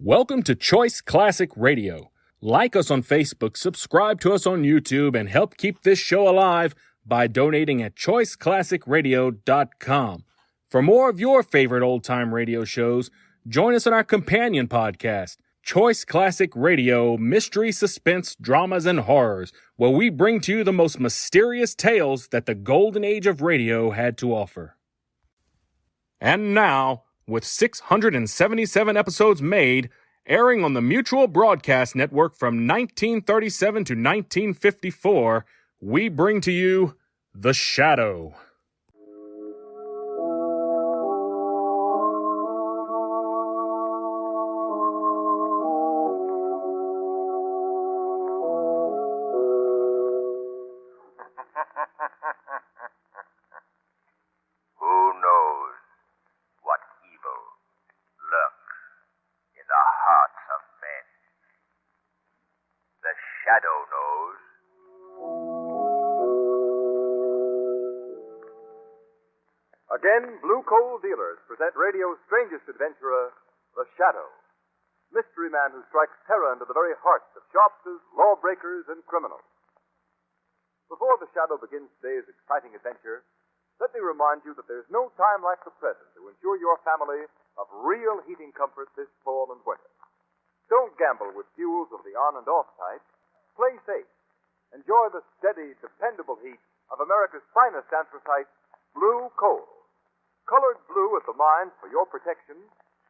Welcome to Choice Classic Radio. Like us on Facebook, subscribe to us on YouTube, and help keep this show alive by donating at choiceclassicradio.com. For more of your favorite old-time radio shows, join us on our companion podcast, Choice Classic Radio, Mystery, Suspense, Dramas, and Horrors, where we bring to you the most mysterious tales that the golden age of radio had to offer. And now, with 677 episodes made, airing on the Mutual Broadcast Network from 1937 to 1954, we bring to you The Shadow. Again, Blue Coal Dealers present radio's strangest adventurer, The Shadow. Mystery man who strikes terror into the very hearts of shopsters, lawbreakers, and criminals. Before The Shadow begins today's exciting adventure, let me remind you that there's no time like the present to ensure your family of real heating comfort this fall and winter. Don't gamble with fuels of the on and off type. Play safe. Enjoy the steady, dependable heat of America's finest anthracite, Blue Coal. Colored blue at the mines for your protection,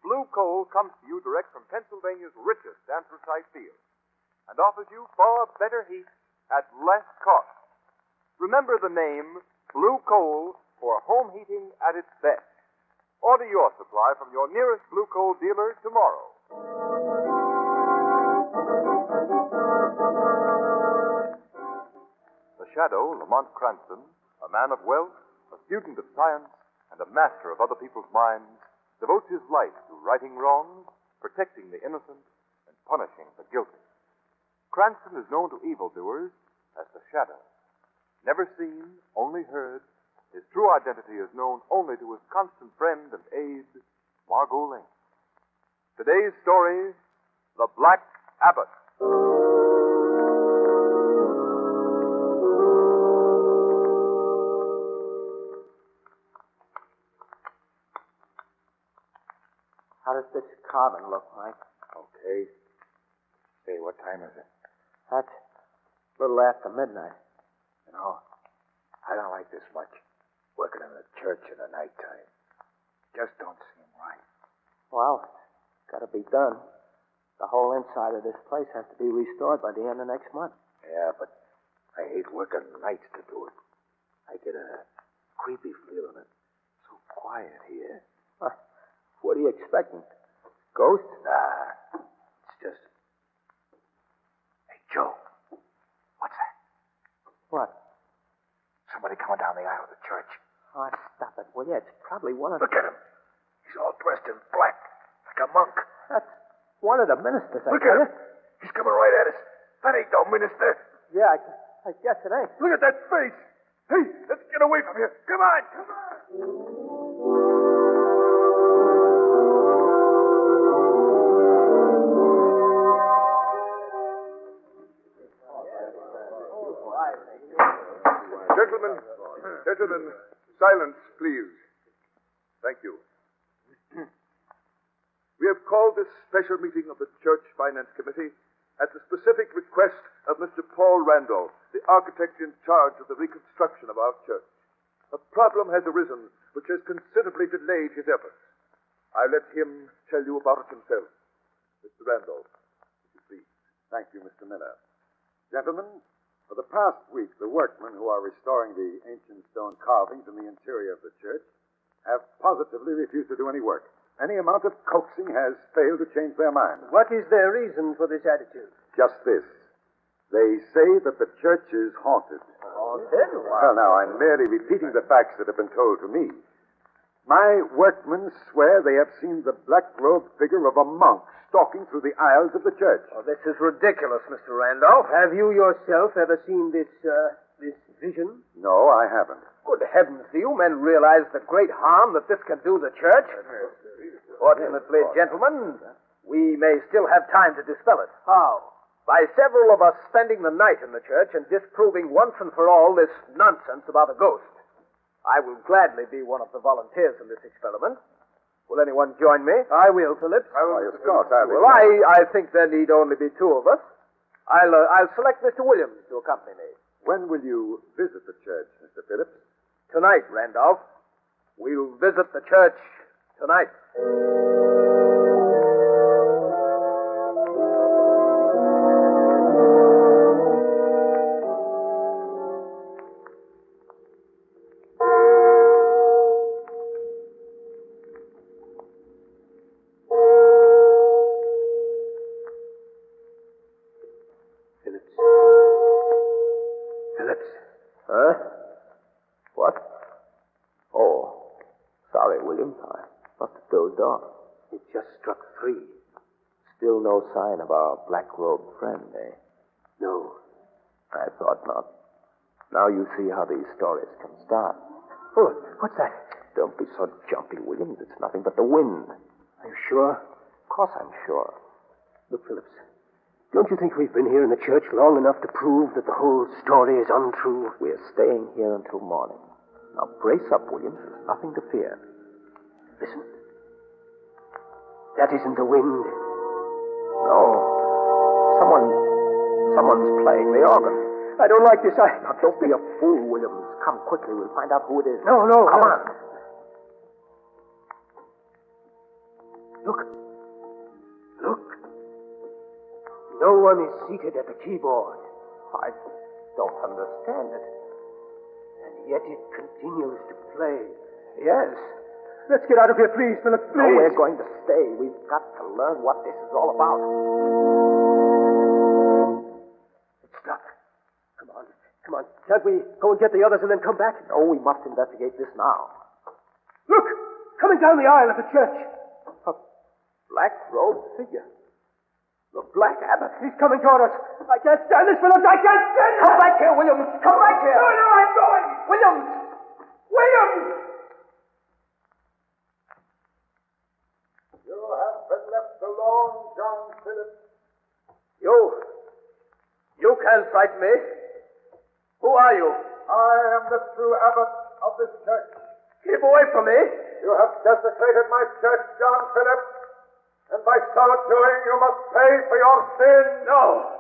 Blue Coal comes to you direct from Pennsylvania's richest anthracite field and offers you far better heat at less cost. Remember the name Blue Coal for home heating at its best. Order your supply from your nearest Blue Coal dealer tomorrow. The Shadow, Lamont Cranston, a man of wealth, a student of science, and a master of other people's minds, devotes his life to righting wrongs, protecting the innocent, and punishing the guilty. Cranston is known to evildoers as the Shadow. Never seen, only heard, his true identity is known only to his constant friend and aide, Margot Lane. Today's story, The Black Abbot. How does this carving look like? Okay. Say, what time is it? That's a little after midnight. You know, I don't like this much, working in the church in the nighttime. Just don't seem right. Well, it's got to be done. The whole inside of this place has to be restored by the end of next month. Yeah, but I hate working nights to do it. I get a creepy feeling. It's so quiet here. What are you expecting? Ghosts? Nah, it's just... Hey, Joe, what's that? What? Somebody coming down the aisle of the church. Oh, stop it, will you? It's probably one of... Look at him. He's all dressed in black, like a monk. That's one of the ministers, Look at him. He's coming right at us. That ain't no minister. Yeah, I guess it ain't. Look at that face. Hey, let's get away from here. Come on, come on. Gentlemen, silence, please. Thank you. We have called this special meeting of the Church Finance Committee at the specific request of Mr. Paul Randolph, the architect in charge of the reconstruction of our church. A problem has arisen which has considerably delayed his efforts. I'll let him tell you about it himself. Mr. Randolph, if you please. Thank you, Mr. Miller. Gentlemen, for the past week, the workmen who are restoring the ancient stone carvings in the interior of the church have positively refused to do any work. Any amount of coaxing has failed to change their minds. What is their reason for this attitude? Just this. They say that the church is haunted. Haunted? Well, now, I'm merely repeating the facts that have been told to me. My workmen swear they have seen the black-robed figure of a monk stalking through the aisles of the church. Oh, this is ridiculous, Mr. Randolph. Have you yourself ever seen this vision? No, I haven't. Good heavens, do you men realize the great harm that this can do the church? Fortunately, gentlemen, we may still have time to dispel it. How? By several of us spending the night in the church and disproving once and for all this nonsense about a ghost. I will gladly be one of the volunteers in this experiment. Will anyone join me? I will, Phillips. Of course, I'll be Well, I think there need only be two of us. I'll select Mr. Williams to accompany me. When will you visit the church, Mr. Phillips? Tonight, Randolph. We'll visit the church tonight. Phillips. Huh? What? Oh, sorry, Williams. I must have dozed off. It just struck 3. Still no sign of our black-robed friend, eh? No. I thought not. Now you see how these stories can start. Oh, what's that? Don't be so jumpy, Williams. It's nothing but the wind. Are you sure? Of course I'm sure. Look, Phillips, don't you think we've been here in the church long enough to prove that the whole story is untrue? We're staying here until morning. Now brace up, Williams. There's nothing to fear. Listen. That isn't the wind. No. Someone's playing the organ. I don't like this. Now, don't be a fool, Williams. Come quickly. We'll find out who it is. No. Come on. Look. No one is seated at the keyboard. I don't understand it. And yet it continues to play. Yes. Let's get out of here, please, Philip, No, please. we're going to stay. We've got to learn what this is all about. It's stuck. Come on. Can't we go and get the others and then come back? No, we must investigate this now. Look! Coming down the aisle of the church. A black-robed figure. The Black Abbot. He's coming toward us. I can't stand this, Phillips. I can't stand this. Come back here, Williams. Come back here. No, I'm going. Williams! You have been left alone, John Phillips. You can't frighten me. Who are you? I am the true abbot of this church. Keep away from me. You have desecrated my church, John Phillips, and by so doing you must pay for your sin. No,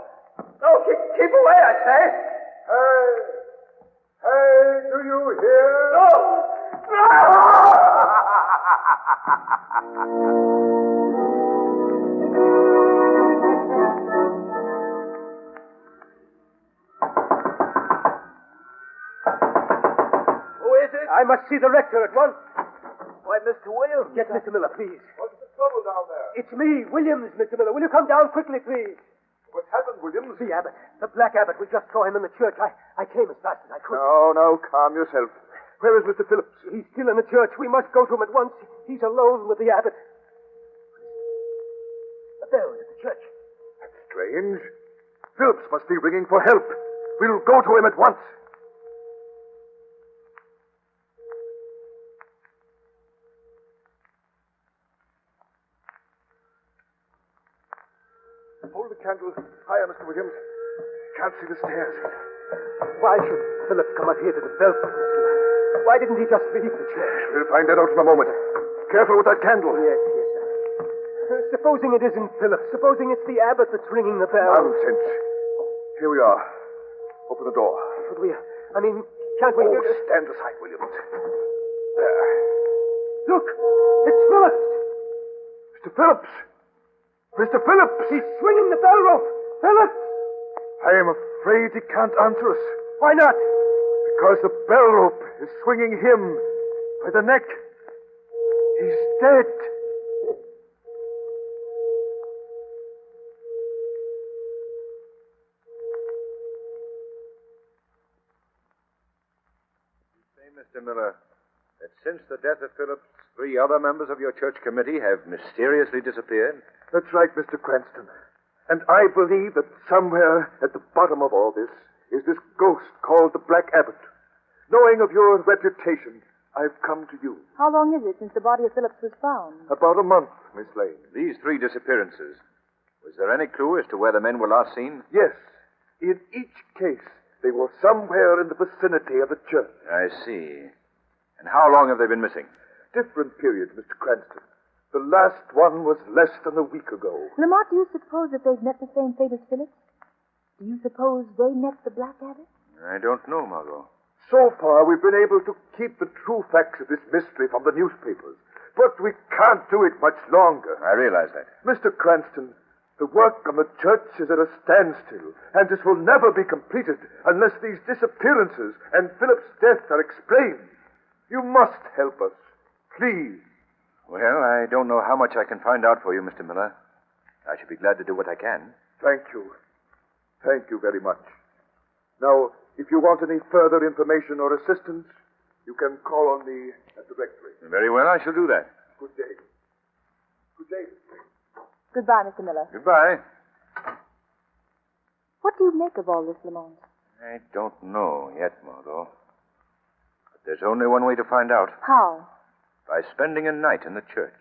keep away, I say. Hey, do you hear? No! Who is it? I must see the rector at once. Why, Mr. Williams. Get Mr. Miller, please. What's the trouble down there? It's me, Williams, Mr. Miller. Will you come down quickly, please? What happened, Williams? The abbot. The Black Abbot. We just saw him in the church. I came as fast as I could. No, calm yourself. Where is Mr. Phillips? He's still in the church. We must go to him at once. He's alone with the abbot. The bell is at the church. That's strange. Phillips must be ringing for help. We'll go to him at once. Hold the candle higher, Mr. Williams. Can't see the stairs. Why should Phillips come up here to the bell, Mr. Miller? Why didn't he just leave the church? We'll find that out in a moment. Careful with that candle. Yes, sir. Supposing it isn't Phillips. Supposing it's the abbot that's ringing the bell. Nonsense. Here we are. Open the door. Should we? Can't we? Oh, stand aside, Williams. There. Look! It's Phillips! Mr. Phillips! Mr. Phillips! He's swinging the bell rope! Phillips! I am afraid he can't answer us. Why not? Because the bell rope is swinging him by the neck. He's dead. You say, Mr. Miller, that since the death of Phillips, 3 other members of your church committee have mysteriously disappeared? That's right, Mr. Cranston. And I believe that somewhere at the bottom of all this is this ghost called the Black Abbot. Knowing of your reputation, I've come to you. How long is it since the body of Phillips was found? About a month, Miss Lane. These 3 disappearances. Was there any clue as to where the men were last seen? Yes. In each case, they were somewhere in the vicinity of the church. I see. And how long have they been missing? Different periods, Mr. Cranston. The last one was less than a week ago. Lamont, do you suppose that they've met the same fate as Phillips? Do you suppose they met the Black Abbot? I don't know, Margot. So far, we've been able to keep the true facts of this mystery from the newspapers. But we can't do it much longer. I realize that. Mr. Cranston, the work on the church is at a standstill, and this will never be completed unless these disappearances and Philip's death are explained. You must help us. Please. Well, I don't know how much I can find out for you, Mr. Miller. I should be glad to do what I can. Thank you. Thank you very much. Now, if you want any further information or assistance, you can call on me at the rectory. Very well, I shall do that. Good day. Good day. Goodbye, Mr. Miller. Goodbye. What do you make of all this, Lamont? I don't know yet, Margot. But there's only one way to find out. How? By spending a night in the church.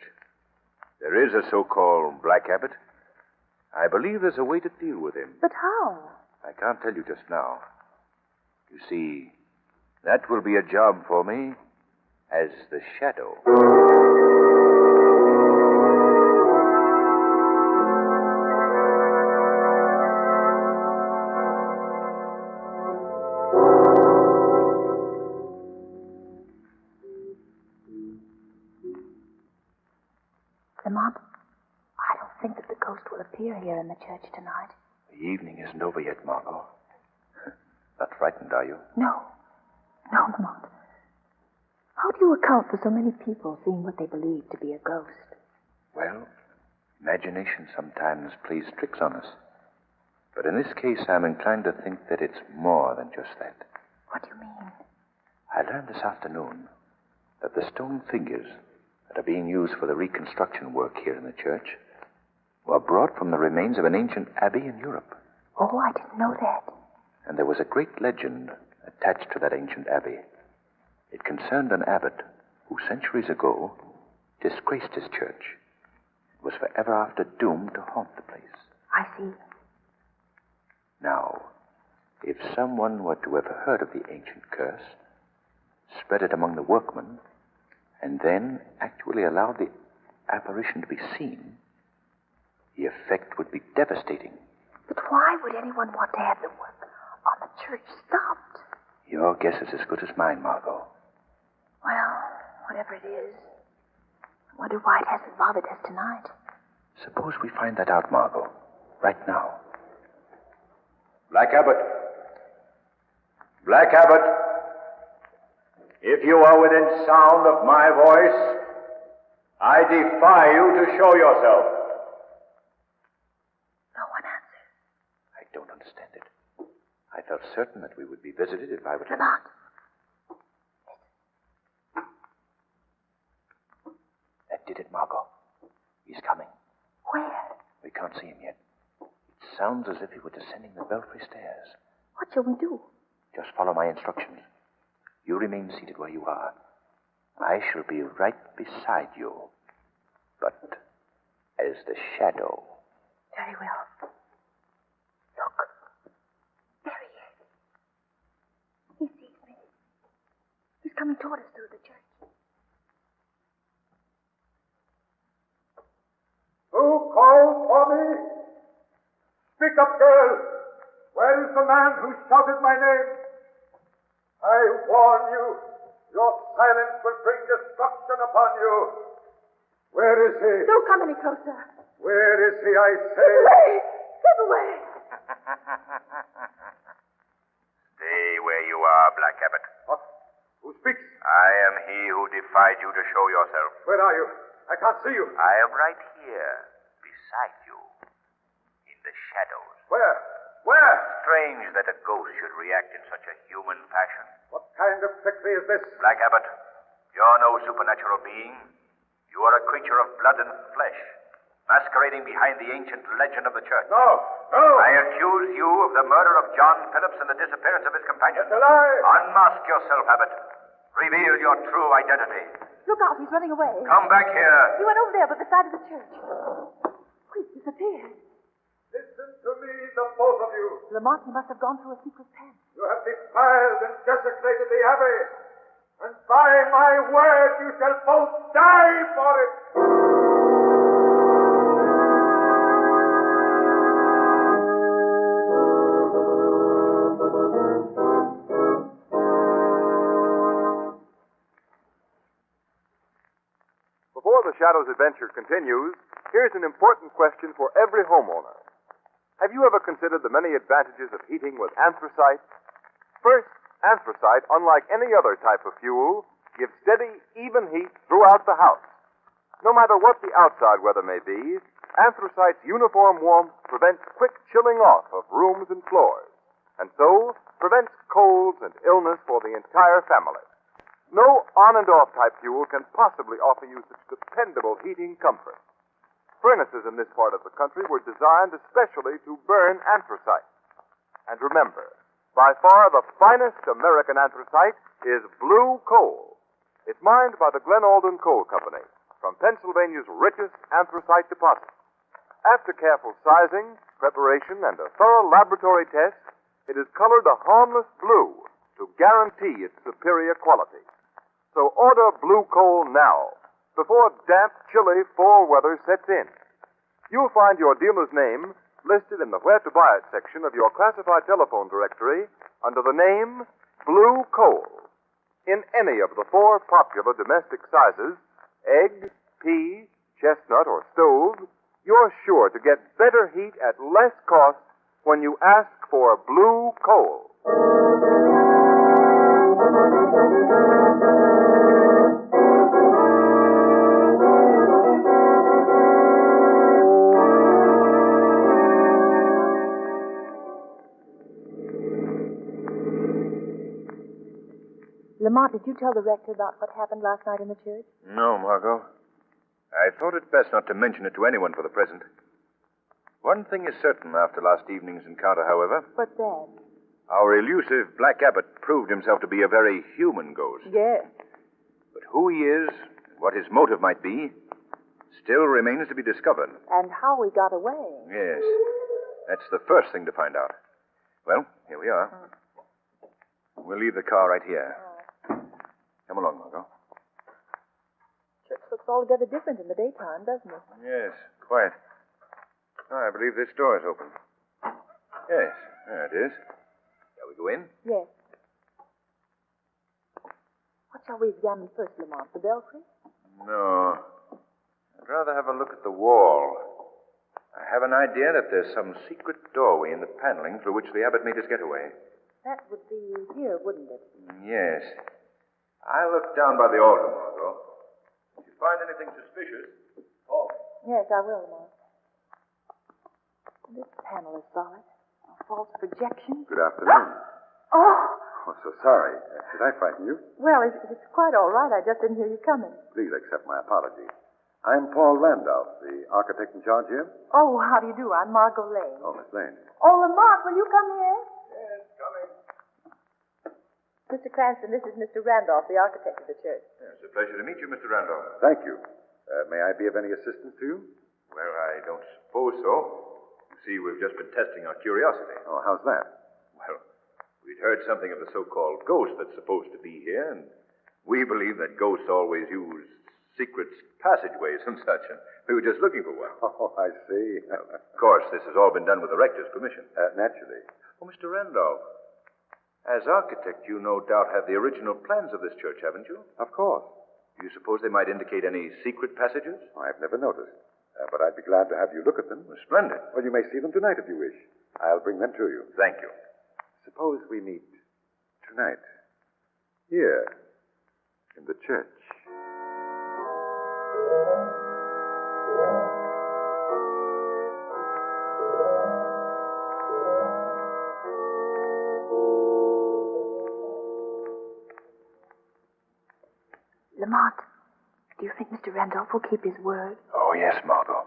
There is a so-called Black Abbot. I believe there's a way to deal with him. But how? I can't tell you just now. You see, that will be a job for me as the Shadow. Lamont, I don't think that the ghost will appear here in the church tonight. The evening isn't over yet, Margot. Not frightened, are you? No. No, Lamont. How do you account for so many people seeing what they believe to be a ghost? Well, imagination sometimes plays tricks on us. But in this case, I'm inclined to think that it's more than just that. What do you mean? I learned this afternoon that the stone figures that are being used for the reconstruction work here in the church were brought from the remains of an ancient abbey in Europe. Oh, I didn't know that. And there was a great legend attached to that ancient abbey. It concerned an abbot who centuries ago disgraced his church and was forever after doomed to haunt the place. I see. Now, if someone were to have heard of the ancient curse, spread it among the workmen, and then actually allowed the apparition to be seen, the effect would be devastating. But why would anyone want to have the work on the church stopped? Your guess is as good as mine, Margot. Well, whatever it is, I wonder why it hasn't bothered us tonight. Suppose we find that out, Margot, right now. Black Abbot. Black Abbot. If you are within sound of my voice, I defy you to show yourself. No one answers. I don't understand it. I felt certain that we would be visited if I would... Lamont. That did it, Margot. He's coming. Where? We can't see him yet. It sounds as if he were descending the belfry stairs. What shall we do? Just follow my instructions. You remain seated where you are. I shall be right beside you, but as the shadow. Very well. Look. There he is. He sees me. He's coming toward us through the church. Who called for me? Speak up, girl. Where is the man who shouted my name? I warn you, your silence will bring destruction upon you. Where is he? Don't come any closer. Where is he, I say? Keep away! Keep away! Stay where you are, Black Abbot. What? Who speaks? I am he who defied you to show yourself. Where are you? I can't see you. I am right here, beside you, in the shadows. Where? Where? Strange that a ghost should react in such a human fashion. What kind of trickery is this? Black Abbot, you're no supernatural being. You are a creature of blood and flesh, masquerading behind the ancient legend of the church. No, no. I accuse you of the murder of John Phillips and the disappearance of his companion. It's a lie. Unmask yourself, Abbot. Reveal your true identity. Look out, he's running away. Come back here. He went over there by the side of the church. Oh, he's disappeared. Listen to me, the both of you. Lamont, he must have gone through a secret pen. You have defiled and desecrated the Abbey. And by my word, you shall both die for it. Before the Shadow's adventure continues, here's an important question for every homeowner. Have you ever considered the many advantages of heating with anthracite? First, anthracite, unlike any other type of fuel, gives steady, even heat throughout the house. No matter what the outside weather may be, anthracite's uniform warmth prevents quick chilling off of rooms and floors, and so prevents colds and illness for the entire family. No on and off type fuel can possibly offer you such dependable heating comfort. Furnaces in this part of the country were designed especially to burn anthracite. And remember, by far the finest American anthracite is blue coal. It's mined by the Glen Alden Coal Company from Pennsylvania's richest anthracite deposit. After careful sizing, preparation, and a thorough laboratory test, it is colored a harmless blue to guarantee its superior quality. So order blue coal now, before damp, chilly fall weather sets in. You'll find your dealer's name listed in the Where to Buy It section of your classified telephone directory under the name Blue Coal. In any of the 4 popular domestic sizes, egg, pea, chestnut, or stove, you're sure to get better heat at less cost when you ask for Blue Coal. Lamont, did you tell the rector about what happened last night in the church? No, Margot. I thought it best not to mention it to anyone for the present. One thing is certain after last evening's encounter, however. What's that? Our elusive Black Abbot proved himself to be a very human ghost. Yes. But who he is, and what his motive might be, still remains to be discovered. And how we got away. Yes. That's the first thing to find out. Well, here we are. We'll leave the car right here. Come along, Margot. Church looks altogether different in the daytime, doesn't it? Yes, quite. Oh, I believe this door is open. Yes, there it is. Shall we go in? Yes. What shall we examine first, Lamont? The belfry? No. I'd rather have a look at the wall. I have an idea that there's some secret doorway in the paneling through which the abbot made his getaway. That would be here, wouldn't it? Yes. I'll look down by the altar, Margot. If you find anything suspicious, call me. Yes, I will, Lamont. This panel is solid. A false projection. Good afternoon. Oh! Oh, so sorry. Did I frighten you? Well, it's quite all right. I just didn't hear you coming. Please accept my apology. I'm Paul Randolph, the architect in charge here. Oh, how do you do? I'm Margot Lane. Oh, Miss Lane. Oh, Lamont, will you come here? Yes, coming. Mr. Cranston, this is Mr. Randolph, the architect of the church. It's a pleasure to meet you, Mr. Randolph. Thank you. May I be of any assistance to you? Well, I don't suppose so. You see, we've just been testing our curiosity. Oh, how's that? Well, we'd heard something of the so-called ghost that's supposed to be here, and we believe that ghosts always use secret passageways and such, and we were just looking for one. Oh, I see. Of course, this has all been done with the rector's permission. Naturally. Oh, Mr. Randolph, as architect, you no doubt have the original plans of this church, haven't you? Of course. Do you suppose they might indicate any secret passages? I've never noticed. But I'd be glad to have you look at them. Well, splendid. Well, you may see them tonight if you wish. I'll bring them to you. Thank you. Suppose we meet tonight, here, in the church. Lamont, do you think Mr. Randolph will keep his word? Oh, yes, Margot.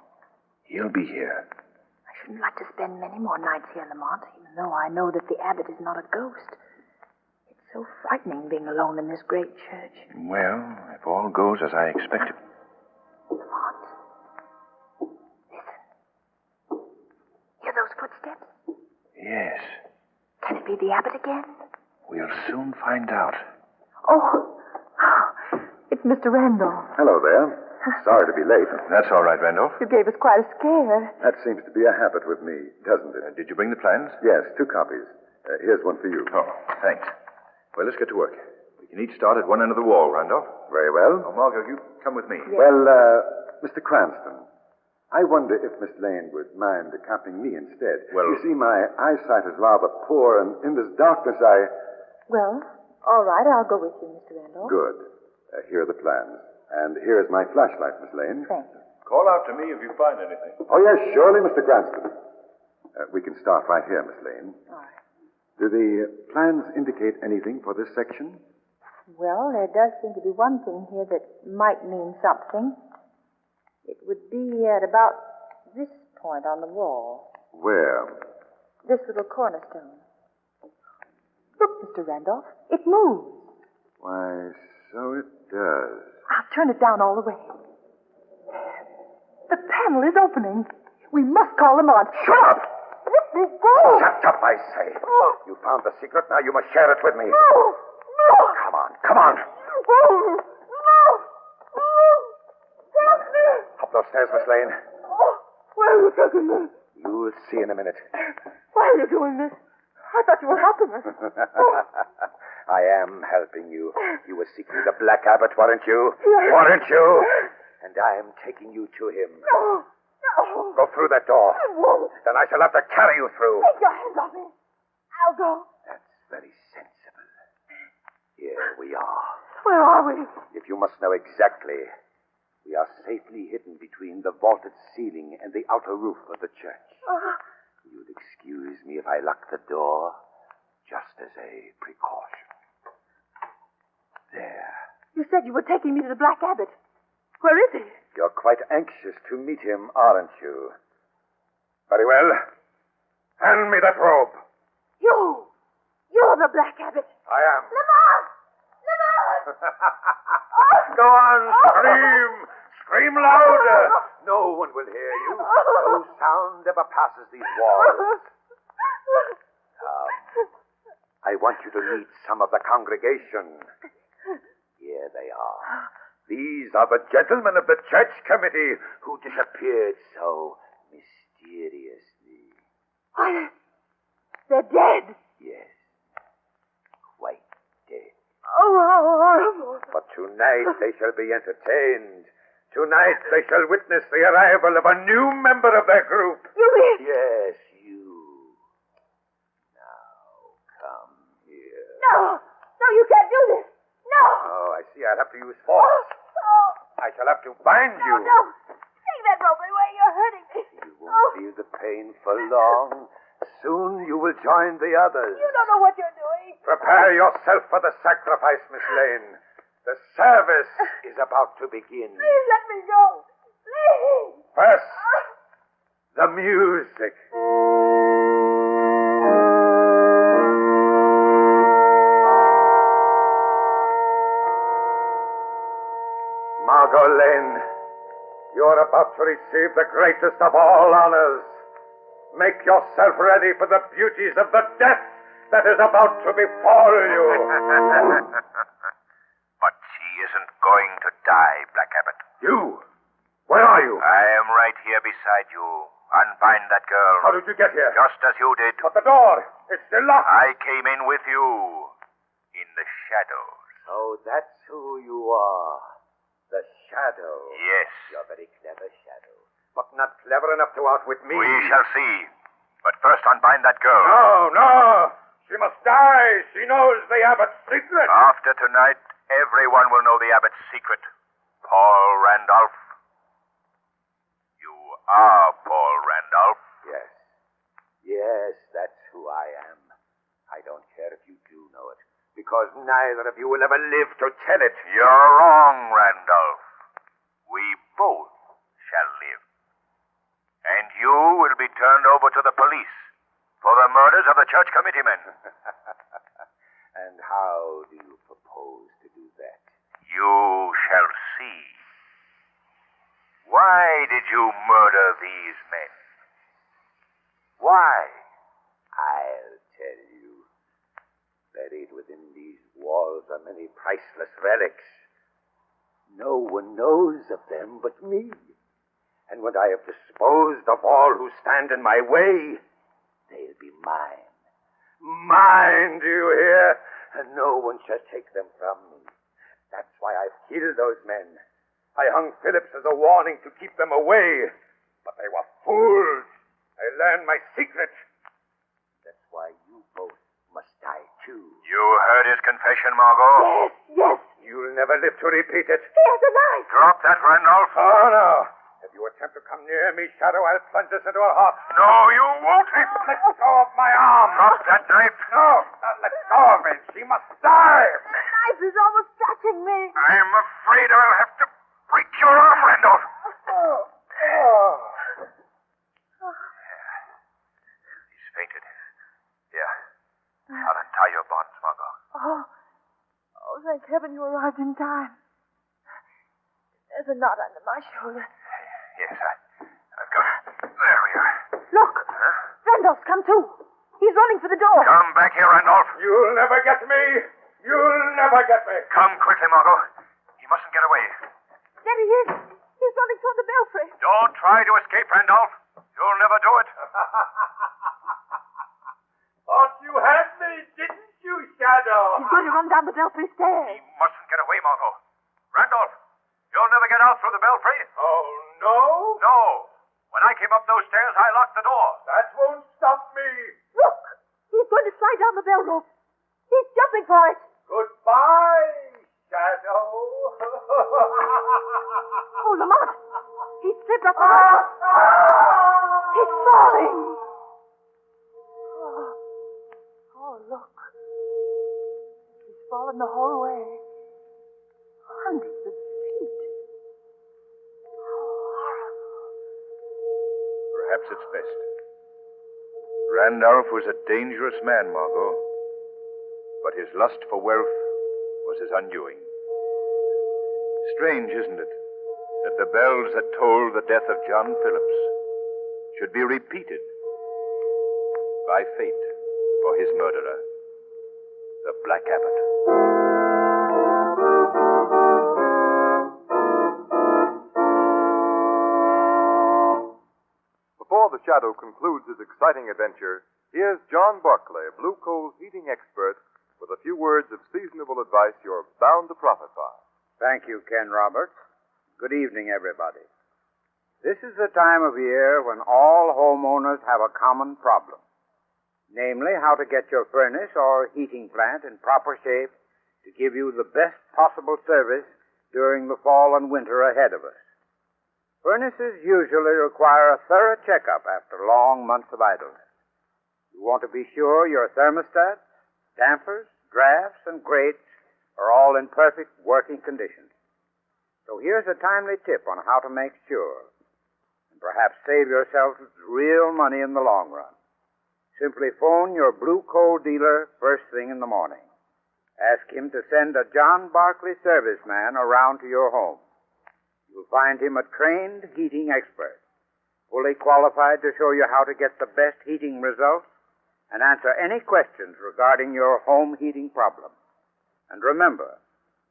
He'll be here. I shouldn't like to spend many more nights here, Lamont, even though I know that the abbot is not a ghost. It's So frightening being alone in this great church. Well, if all goes as I expected. Lamont. Listen. Hear those footsteps? Yes. Can it be the abbot again? We'll soon find out. Oh, it's Mr. Randolph. Hello there. Sorry to be late. That's all right, Randolph. You gave us quite a scare. That seems to be a habit with me, doesn't it? Did you bring the plans? Yes, 2 copies. Here's one for you. Oh, thanks. Well, let's get to work. We can each start at one end of the wall, Randolph. Very well. Oh, Margot, you come with me. Well, Mr. Cranston, I wonder if Miss Lane would mind accompanying me instead. Well- You see, my eyesight is rather poor, and in this darkness, Well, all right, I'll go with you, Mr. Randolph. Good. Here are the plans. And here is my flashlight, Miss Lane. Thank you. Call out to me if you find anything. Oh, yes, surely, Mr. Cranston. We can start right here, Miss Lane. All right. Do the plans indicate anything for this section? Well, there does seem to be one thing here that might mean something. It would be at about this point on the wall. Where? This little cornerstone. Look, Mr. Randolph, it moves. Why, so it does. I'll turn it down all the way. The panel is opening. We must call them on. Shut up! Let me go! Shut up, I say. You found the secret, now you must share it with me. No! No! Come on, come on. Oh, no! Oh, help me! Up those stairs, Miss Lane. Oh, where are you taking me? You'll see in a minute. Why are you doing this? I thought you were helping us. I am helping you. You were seeking the Black Abbot, weren't you? Yes. Weren't you? And I am taking you to him. No! No! Go through that door. I won't. Then I shall have to carry you through. Take your hands off me. I'll go. That's very sensible. Here we are. Where are we? If you must know exactly, we are safely hidden between the vaulted ceiling and the outer roof of the church. You'll excuse me if I lock the door, just as a precaution. There. You said you were taking me to the Black Abbot. Where is he? You're quite anxious to meet him, aren't you? Very well. Hand me that robe. You're the Black Abbot. I am. Lamont! Lamont! Go on, scream! Scream louder! No one will hear you. No sound ever passes these walls. Come. I want you to meet some of the congregation. Here they are. These are the gentlemen of the church committee who disappeared so mysteriously. What? They're dead. Yes. Quite dead. Oh, how horrible. But tonight they shall be entertained. Tonight they shall witness the arrival of a new member of their group. You mean? Yes, you. Now, come here. No! No, you can't do this. No! Oh, I see. I'll have to use force. Oh, I shall have to bind you. no. Take that rope away. You're hurting me. You won't feel the pain for long. Soon you will join the others. You don't know what you're doing. Prepare yourself for the sacrifice, Miss Lane. The service is about to begin. Please let me go. Please. First, the music. Margot Lane, you're about to receive the greatest of all honors. Make yourself ready for the beauties of the death that is about to befall you. But she isn't going to die, Black Abbot. You? Where are you? I am right here beside you. Unbind that girl. How did you get here? Just as you did. But the door, it's still locked. I came in with you. In the shadows. Oh, that's who you are. The Shadow. Yes. You're very clever, Shadow. But not clever enough to outwit me. We shall see. But first unbind that girl. No, no. She must die. She knows the Abbot's secret. After tonight, everyone will know the Abbot's secret. Paul Randolph. You are Paul Randolph. Yes. Yes, that's who I am. I don't care if you do know it, because neither of you will ever live to tell it. You're wrong, Randolph. We both shall live. And you will be turned over to the police for the murders of the church committeemen. And how do you propose to do that? You shall see. Why did you murder these men? Why? I'll tell you. Buried within these walls are many priceless relics. No one knows of them but me. And when I have disposed of all who stand in my way, they'll be mine. Mine, do you hear? And no one shall take them from me. That's why I've killed those men. I hung Phillips as a warning to keep them away. But they were fools. They learned my secret. That's why you both must die too. You heard his confession, Margot? Yes, yes. You'll never live to repeat it. He has a knife. Drop that, Randolph. Oh, no. If you attempt to come near me, Shadow, I'll plunge this into a heart. No, you won't. Let go of my arm. Drop that knife. No, let go of it. She must die. The knife is almost touching me. I'm afraid I'll have to break your arm, Randolph. He's fainted. Here. I'll untie your bonds, Margot. Oh, thank heaven you arrived in time. There's a knot under my shoulder. Yes, I've got it. There we are. Look! Huh? Randolph's come too. He's running for the door. Come back here, Randolph. You'll never get me. You'll never get me. Come quickly, Margot. He mustn't get away. There he is. He's running toward the belfry. Don't try to escape, Randolph. You'll never do it. Thought you had me, didn't you, Shadow? He's going to run down the belfry He stairs. mustn't get away, Margot. Randolph, you'll never get out through the belfry. Oh, no? No. When I came up those stairs, I locked the door. That won't stop me. Look! He's going to slide down the bell rope. He's jumping for it. Goodbye, Shadow. Oh, Lamont! He's slipped up the rope. He's falling. Oh, look. He's fallen the whole way. Hundreds of feet. How horrible. Perhaps it's best. Randolph was a dangerous man, Margot. But his lust for wealth was his undoing. Strange, isn't it, that the bells that tolled the death of John Phillips should be repeated by fate for his murderer, the Black Abbot. Before the Shadow concludes his exciting adventure, here's John Barclay, Blue Coal's heating expert, with a few words of seasonable advice you're bound to profit by. Thank you, Ken Roberts. Good evening, everybody. This is the time of year when all homeowners have a common problem, namely how to get your furnace or heating plant in proper shape to give you the best possible service during the fall and winter ahead of us. Furnaces usually require a thorough checkup after long months of idleness. You want to be sure your thermostats, dampers, drafts, and grates are all in perfect working condition. So here's a timely tip on how to make sure, and perhaps save yourself real money in the long run. Simply phone your Blue Coal dealer first thing in the morning. Ask him to send a John Barclay serviceman around to your home. You'll find him a trained heating expert, fully qualified to show you how to get the best heating results and answer any questions regarding your home heating problem. And remember,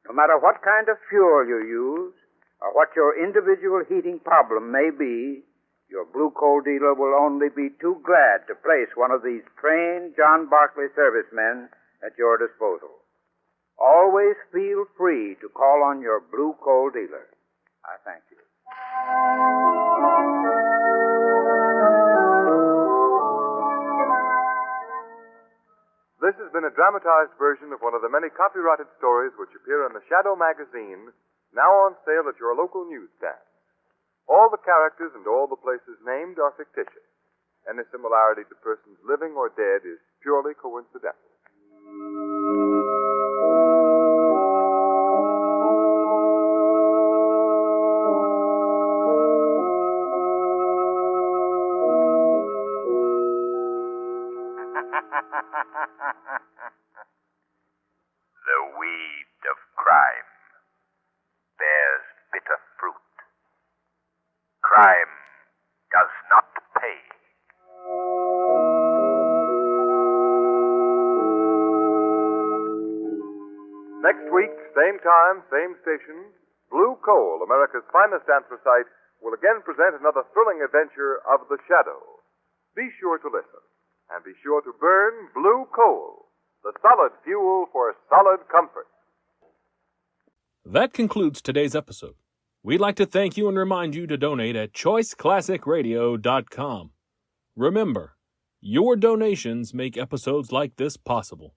no matter what kind of fuel you use or what your individual heating problem may be, your Blue Coal dealer will only be too glad to place one of these trained John Barclay servicemen at your disposal. Always feel free to call on your Blue Coal dealer. I thank you. This has been a dramatized version of one of the many copyrighted stories which appear in the Shadow magazine, now on sale at your local newsstand. All the characters and all the places named are fictitious. Any similarity to persons living or dead is purely coincidental. Next week, same time, same station, Blue Coal, America's finest anthracite, will again present another thrilling adventure of the shadow. Be sure to listen, and be sure to burn Blue Coal, the solid fuel for solid comfort. That concludes today's episode. We'd like to thank you and remind you to donate at choiceclassicradio.com. Remember, your donations make episodes like this possible.